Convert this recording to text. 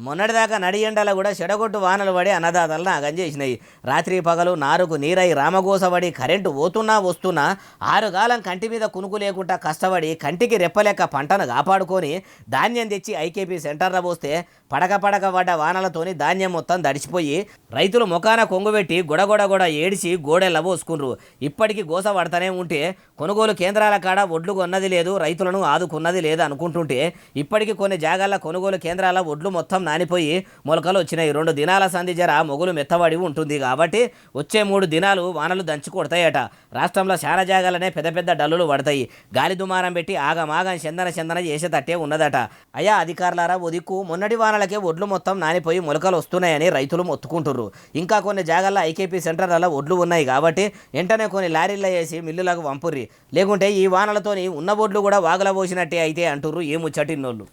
మొన్నటిదాకా నడి ఎండల కూడా చెడగొట్టు వానలు పడి అన్నదాతలను నాగం చేసినాయి. రాత్రి పగలు నారుకు నీరై రామగోసపడి కరెంటు పోతున్నా వస్తున్నా ఆరుగాలం కంటి మీద కునుకు లేకుండా కష్టపడి కంటికి రెప్పలేక పంటను కాపాడుకొని ధాన్యం తెచ్చి ఐకేపీ సెంటర్లో పోస్తే పడక పడ్డ వానలతోని ధాన్యం మొత్తం దడిచిపోయి రైతులు ముఖాన కొంగుబెట్టి గొడగొడ ఏడిచి గోడెల్ల పోసుకున్నారు. ఇప్పటికీ గోస పడతానే ఉంటే కొనుగోలు కేంద్రాల కాడ ఒడ్లు కొన్నది లేదు, రైతులను ఆదుకున్నది లేదు అనుకుంటుంటే ఇప్పటికీ కొన్ని జాగాల కొనుగోలు కేంద్రాల ఒడ్లు మొత్తం నానిపోయి మొలకలు వచ్చినాయి. 2 దినాల సంధి జర మొగులు మెత్తబడి ఉంటుంది కాబట్టి వచ్చే 3 దినాలు వానలు దంచి కొడతాయట. రాష్ట్రంలో చాలా జాగాలనే పెద్ద పెద్ద డల్లులు పడతాయి. గాలి దుమారం పెట్టి ఆగమాగం చందన చేసేటట్టే ఉన్నదట. అయ్యా అధికారులారా, ఒదిక్కు మొన్నటి వానలకే ఒడ్లు మొత్తం నానిపోయి మొలకలు వస్తున్నాయని రైతులు మొత్తుకుంటుర్రు. ఇంకా కొన్ని జాగాల్లో ఐకేపీ సెంటర్లలో ఒడ్లు ఉన్నాయి కాబట్టి వెంటనే కొన్ని లారీల్లో వేసి మిల్లులకు పంపుర్రి, లేకుంటే ఈ వానలతోని ఉన్న ఒడ్లు కూడా వాగుల పోసినట్టే అయితే అంటుర్రు ఈ ముచ్చటిన్నోళ్ళు.